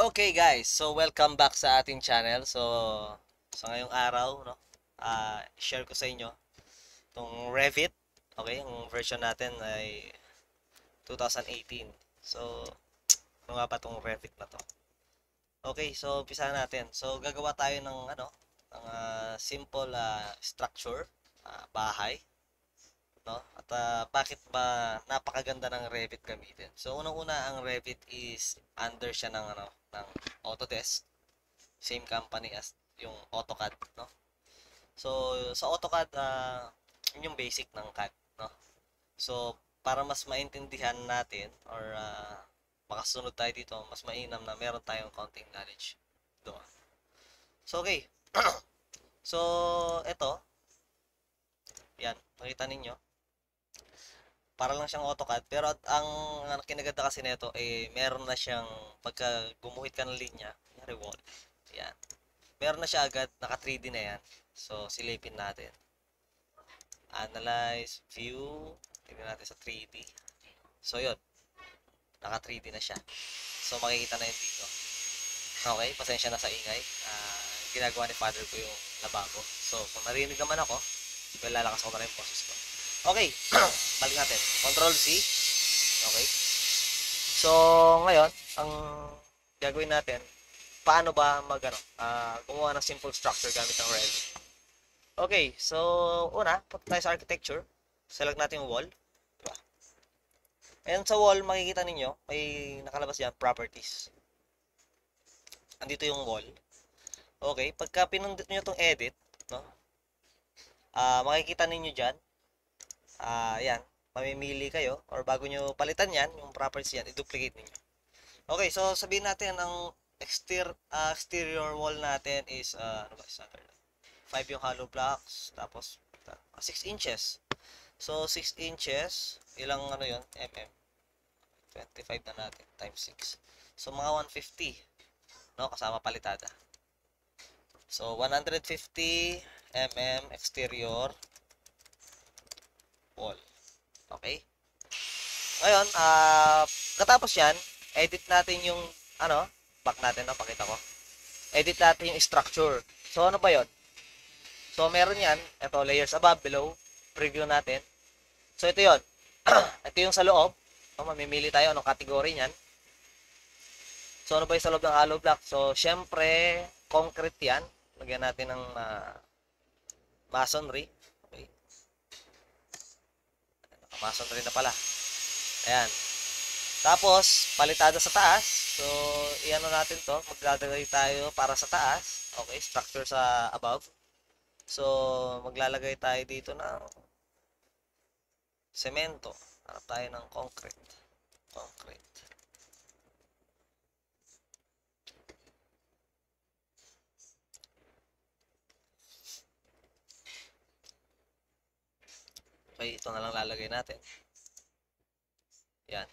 Okay guys, so welcome back sa ating channel. Sa ngayong araw, no, share ko sa inyo itong Revit. Okay, ang version natin ay 2018. So, ano nga ba itong Revit na to? Okay, so umpisa natin. So, gagawa tayo ng ng simple structure, bahay, no? At bakit ba napakaganda ng Revit gamitin? So, unang-una ang Revit is under siya ng ng Autodesk, same company as yung AutoCAD, no? So, sa AutoCAD, yun yung basic ng CAD, no? So, para mas maintindihan natin or makasunod tayo dito, mas mainam na meron tayong counting knowledge doon. So, okay. So, eto, yan, makita ninyo, para lang siyang AutoCAD, pero ang kinaganda kasi nito, meron na siyang, pagka gumuhit ka ng linya, kunyari wall, yan, meron na siya agad, naka 3D na yan. So, silipin natin. Analyze, view, tignan natin sa 3D. So, yun, naka 3D na siya. So, makikita na yun dito. Okay, pasensya na sa ingay. Ginagawa ni father ko yung lababo. So, kung narinig naman ako, well, lalakas ko na rin yung boses ko. Okay, balik natin. Control C. Okay. So, ngayon, ang gagawin natin, paano ba gumawa ng simple structure gamit ang Revit. Okay, so una, punta tayo sa architecture. Select natin yung wall. Diba? Ayan sa wall, makikita ninyo, may nakalabas yan, properties. Andito yung wall. Okay, pagka pinundot nyo itong edit, no? Makikita ninyo dyan, yan, mamimili kayo, or bago nyo palitan yan, yung properties yan, i-duplicate ninyo. Okay, so sabihin natin, ang exterior wall natin is, 5 yung hollow blocks, tapos 6 inches. So, 6 inches, ilang yun, mm, 25 na natin, times 6. So, mga 150, no, kasama palitada. So, 150 mm exterior wall. Okay? Ngayon, katapos yan, edit natin yung, back natin, no, pakita ko. Edit natin yung structure. So, ano ba yun? So, meron yan. Ito, layers above, below. Preview natin. So, ito yon. Ito yung sa loob. So, mamimili tayo anong category niyan. So, ano ba yung sa loob ng hollow block? So, syempre, concrete yan. Lagyan natin ng masonry. Okay. Masonry na pala. Ayan. Tapos, palitada sa taas. So, iano natin to. Maglalagay tayo para sa taas. Okay, structure sa above. So, maglalagay tayo dito ng semento. Hanap tayo ng concrete. Concrete. Okay, ito na lang lalagay natin. Yan.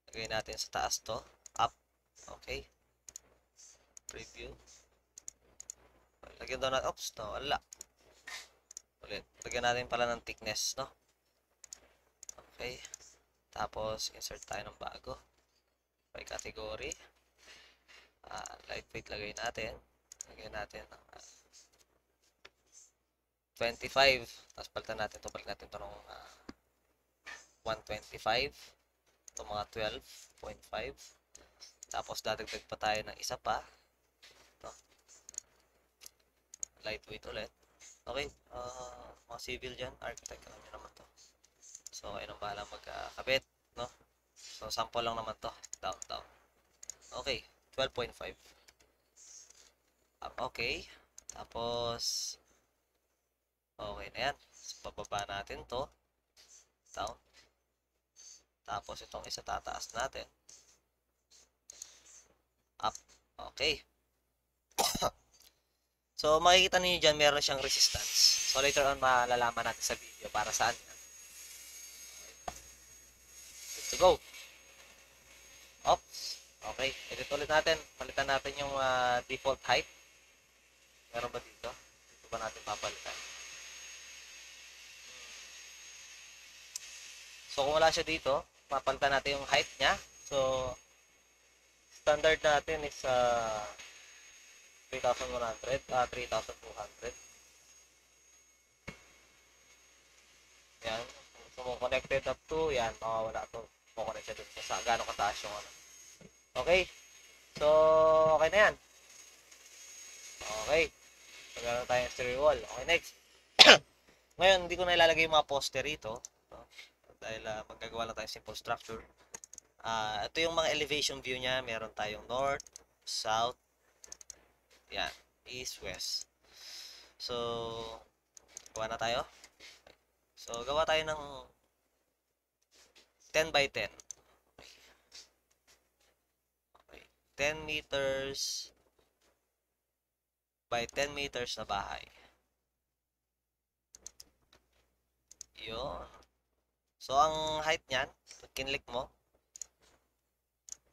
Lagay natin sa taas to. Up. Okay. Preview. Lagyan daw natin. Oops, no, wala. Ulit. Lagyan natin pala ng thickness, no? Okay. Tapos, insert tayo ng bago. Okay, category. Lightweight lagay natin. Lagyan natin ng 25. Tapos palitan natin ito. Balik natin ito ng 125. Ito mga 12.5. Tapos dadagdag pa tayo ng isa pa. Ito. Lightweight ulit. Okay. Mga civil dyan. Architect. Alam nyo naman to. So, kayo nang bahala magkakabit. No? So, sample lang naman to. Down, down. Okay. 12.5. Okay. Tapos, okay na yan. So, bababa natin to. Down. Tapos, itong isa tataas natin. Up. Okay. So, makikita niyo dyan, meron siyang resistance. So, later on, malalaman natin sa video para saan yan. Good to go. Oops. Okay. Edit ulit natin. Palitan natin yung default height. Meron ba dito? Dito ba natin papalitan? So, kung wala siya dito, papalitan natin yung height niya. So, standard natin is 3,100, 3,200. Yan. So, connected up to, yan, makawala to. Kukonek siya dun sa gano'ng kataas yung ano. Okay. So, okay na yan. Okay. Magkaroon tayong stereo wall. Okay, next. Ngayon, hindi ko na ilalagay yung mga poster rito. No? Dahil magagawa lang tayong simple structure. Ito yung mga elevation view niya. Meron tayong north, south, yan, east, west. So, gawa na tayo. So, gawa tayo ng 10 by 10. Okay. 10 meters by 10 meters na bahay. Yun. So, ang height niyan, pag kinlik mo,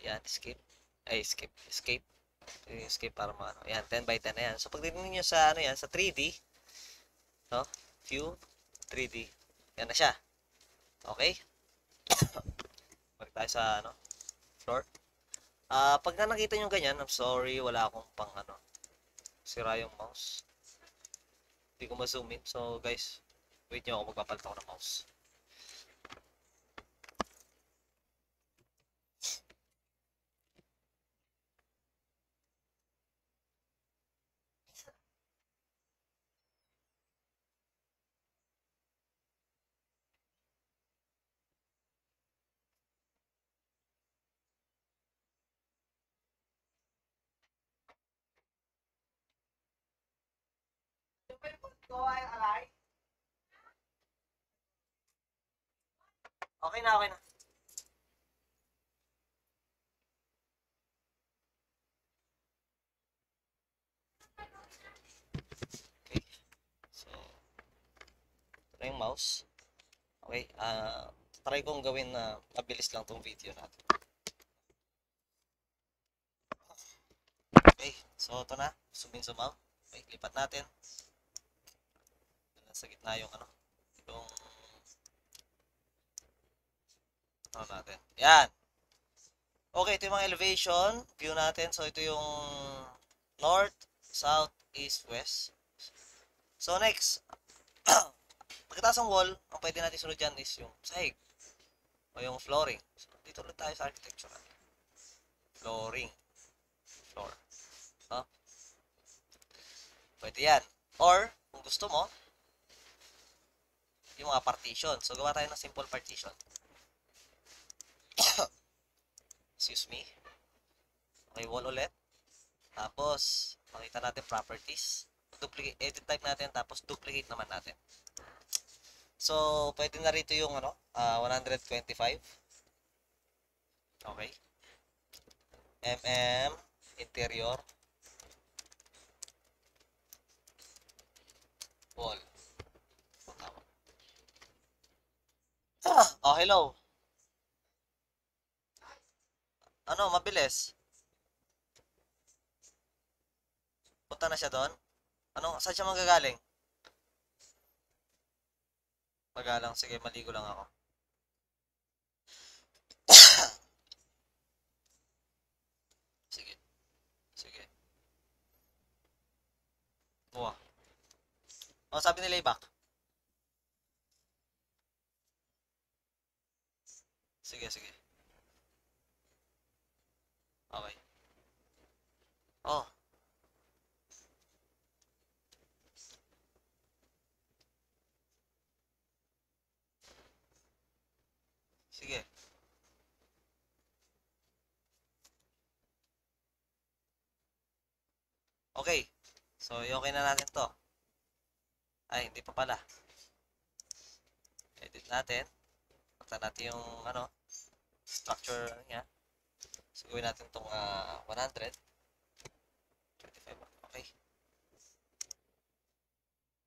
yan, escape. Escape. Escape para maano. Yan, 10 by 10 na yan. So, pag tingnan nyo sa, ano yan, sa 3D, no? View, 3D. Yan na siya. Okay? Balik tayo sa, ano, floor. Pag nakita nyo ganyan, I'm sorry, wala akong pang, ano, sira yung mouse. Hindi ko ma-zoom in. So, guys, wait nyo ako, magpapalit ako ng mouse. Okay na, okay na. Okay. So, ito na yung mouse. Okay. Try kong gawin na mabilis lang tong video natin. Okay. So, ito na. Zoom in, zoom out. Okay. Lipat natin. Sa gitna yung ano. Yung ano natin. Yan. Okay. Ito yung mga elevation. View natin. So, ito yung north, south, east, west. So, next. Pagkataas ng wall, ang pwede natin sunod dyan is yung sahig. O yung flooring. So, dito ulit tayo sa architecture. Flooring. Floor. No? Pwede yan. Or, kung gusto mo, yung mga partition. So, gawa tayo ng simple partition. Excuse me. Okay, wall ulit. Tapos, makita natin properties. Duplicate, edit type natin, tapos duplicate naman natin. So, pwede na rito yung 125. Okay. Interior wall. Oh, hello. Ano, mabilis. Punta na siya doon. Ano, saan siya manggagaling? Magalang, sige, maligo lang ako. Sige. Sige. Buwa. Ano sabi ni Layback? Sige, sige. Okay. Oh. Sige. Okay. So, okay na natin to. Ay, hindi pa pala. Edit natin. Punta natin yung, structure niya. So, gawin natin itong 100. 25. Okay.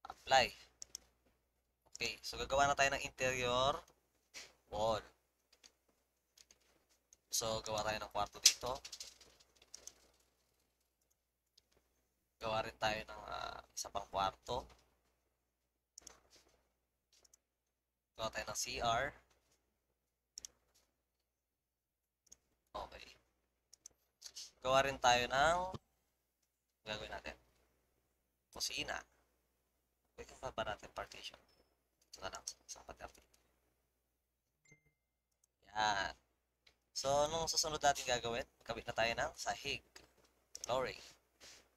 Apply. Okay. So, gagawa na tayo ng interior wall. So, gawa tayo ng kwarto dito. Gawa rin tayo ng isa pang kwarto. Gawa tayo ng CR. Okay. gawa rin tayo ng gagawin natin. Kusina. Pwede pa ba natin partition? Ito na lang. Isang pader dito. Yan. So, nung susunod natin gagawin, kabit na tayo ng sahig. Flooring.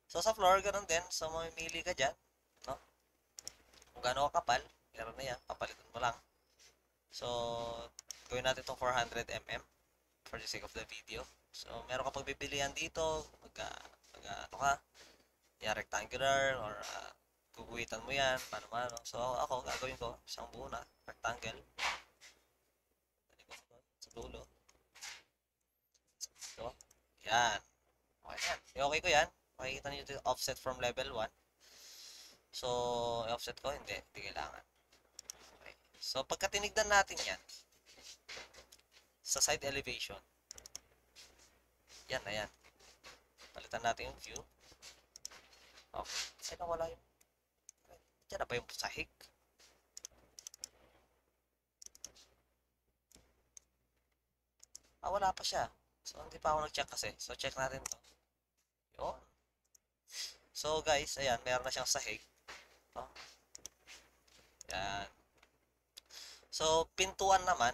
So, sa floor, ganun din. So, mamimili ka dyan. No? Kung gaano kapal, meron na yan. Papalitan mo lang. So, gawin natin itong 400 mm for the sake of the video. So, meron ka pagbibilihan dito. Ano ka, yan, rectangular or guguhitan mo yan, paano. So, ako, gagawin ko, isang buo na, rectangle. Sa dulo. So, yan. Okay yan. Okay ko yan. Makikita nyo yung offset from level 1. So, i-offset ko, hindi kailangan. Okay. So, pagka tinignan natin yan, sa side elevation, yan na yan. Palitan natin yung view. Okay. Ay, nawala yung diyan na ba yung sahig? Wala pa siya. So, hindi pa ako nag-check kasi. So, check natin to. Yun. So, guys, ayan, meron na siyang sahig. Oh. Yan. So, pintuan naman.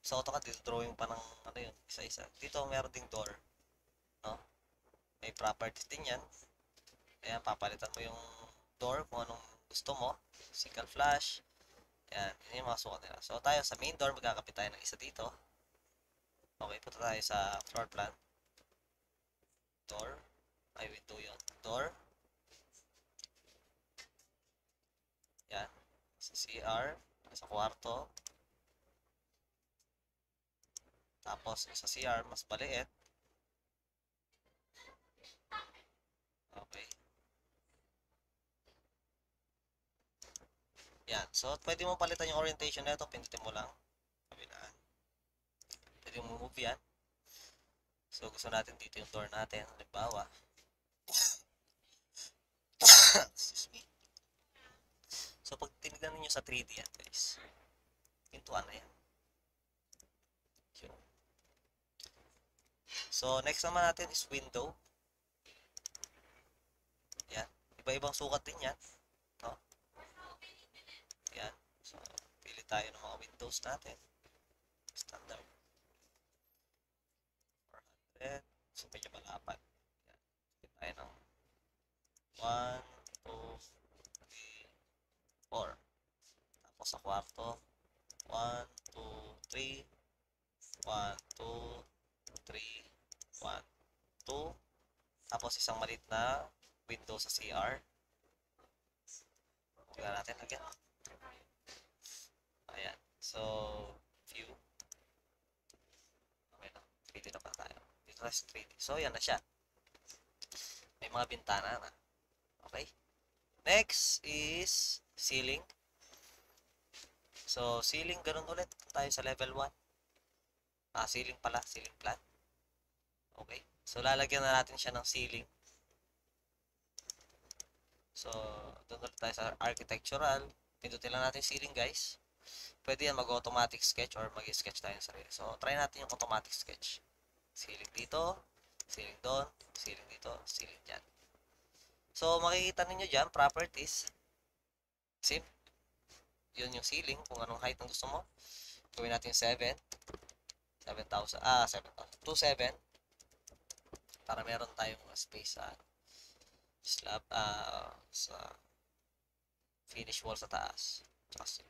So, ito ka, dito drawing pa ng, ano yun, isa-isa. Dito, meron ding door. No? May properties din yan. Ayan, papalitan mo yung door kung anong gusto mo. Single flush. Ayan, yun yung mga sukat nila. So, tayo sa main door, magkakapit tayo ng isa dito. Okay, punta tayo sa floor plan. Door. Ay, window yun. Door. Yan. Sa CR. Sa kwarto. Tapos, sa CR, mas maliit. Okay. Yan. So, pwede mo palitan yung orientation na ito. Pindutin mo lang. Kabilaan. Pwede mo move yan. So, gusto natin dito yung door natin. Halimbawa. Excuse me. So, pag tinignan ninyo sa 3D yan, guys. Pintuan na yan. So, next naman natin is window. Yan. Iba-ibang sukat din yan. No? Yan. So, pili tayo ng mga windows natin. Standard. 400. So, medyo malapad. Yan. Pili tayo ng 1, 2, 3, 4. Tapos sa kwarto, 1, 2, 3. 1, 2, 3, 1, 2. Tapos isang maliit na window sa CR. Tingnan natin again. Ayan. So, view. Okay na. 3D na pa tayo. Dito na sa 3D. So, yan na siya. May mga bintana na. Okay. Next is ceiling. So, ceiling, ganun ulit. Tayo sa level 1. Ceiling pala. Ceiling plan. Okay. So, lalagyan na natin siya ng ceiling. So, doon ulit tayo sa architectural. Pindutin lang natin ceiling, guys. Pwede yan mag-automatic sketch or mag-sketch tayo sa sarili. So, try natin yung automatic sketch. Ceiling dito, ceiling doon, ceiling dito, ceiling dyan. So, makikita ninyo dyan, properties. Same. Yun yung ceiling, kung anong height ang gusto mo. Gawin natin 7,000. 2,700. Para meron tayong space sa slab, sa finish wall sa taas. Kasi,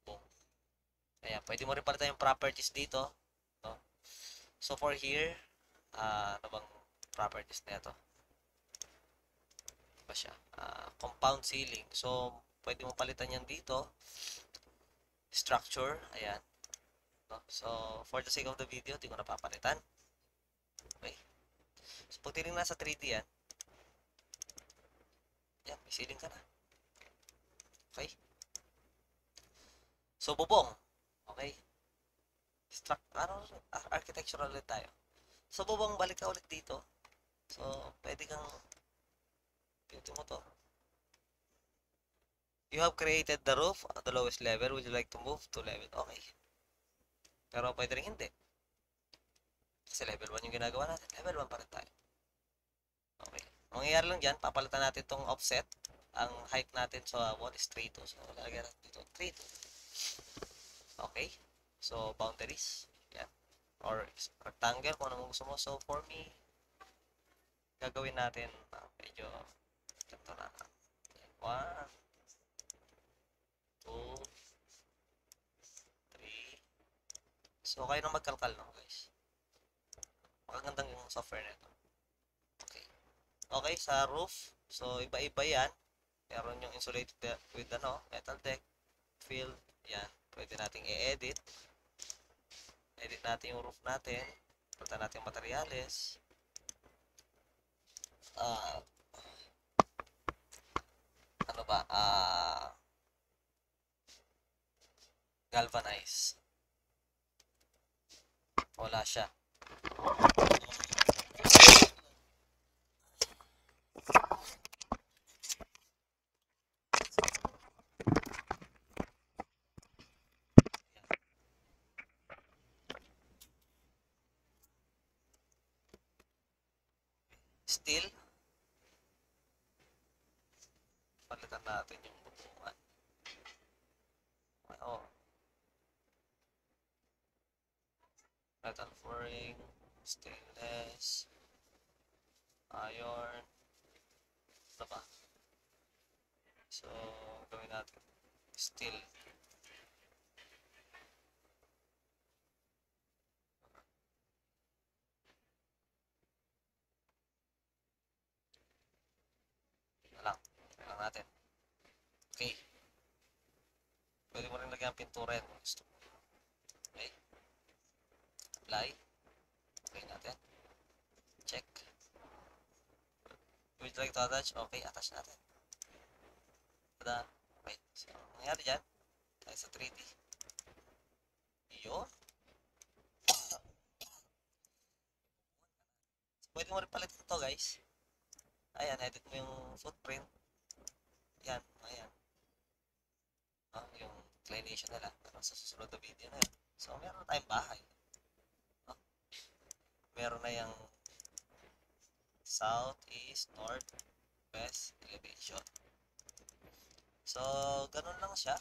boom. Ayan, pwede mo rin palitan yung properties dito. No? So, for here, ano bang properties na ito? Ba siya? Compound ceiling. So, pwede mo palitan yan dito. Structure, ayan. No? So, for the sake of the video, di ko napapalitan. Okay. So, pag tinignan sa 3D yan, yan, may ceiling ka na. Okay. So, bubong. Okay. Architectural ulit tayo. So, bubong, balik ka ulit dito. So, pwede kang pinto mo to. You have created the roof at the lowest level. Would you like to move to level? Okay. Pero pwede rin hindi. Kasi level 1 yung ginagawa natin. Level 1 pa rin tayo. Okay. Ang mangyayari lang dyan, papalitan natin itong offset. Ang height natin sa wall is 3.2. So, lalagyan natin dito 3.2. Okay. So, boundaries. Yan. Or rectangle kung ano gusto mo. So, for me, gagawin natin medyo ganito na. 1, 2, 3. So, kayo na magkalkal, no, guys. Magagandang yung software nito. Okay. Okay, sa roof. So, iba-iba yan. Meron yung insulated with metal deck, field. Yan. Pwede nating i-edit. Edit natin yung roof natin. Punta natin yung materials. Ano ba? Galvanize. Wala siya. Steel. Palitan natin yung bubungan. Oh. Metal flooring. Stainless. Iron. Ano ba? So, gawin natin. Steel. Lang natin. Okay. Pwede mo rin lagyan ang pintura yan kung gusto mo. Okay. Apply. Okay natin. Check. Would you like to attach? Okay, attach natin. Tada. Okay. So, nangyari dyan. Tayo sa 3D. Yun. So, pwede mo rin palitan ito, guys. Ayan, edit mo yung footprint. Yan, ayan. Yung inclination nila. Pero sa susunod na video na yun. So, meron na tayong bahay. Meron na yung south, east, north, west elevation. So, ganun lang siya.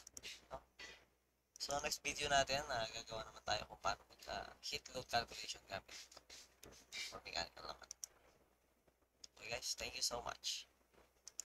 So, next video natin, gagawa naman tayo kung paano mag-heat load calculation gamit ito. For mechanical naman. Okay guys, thank you so much.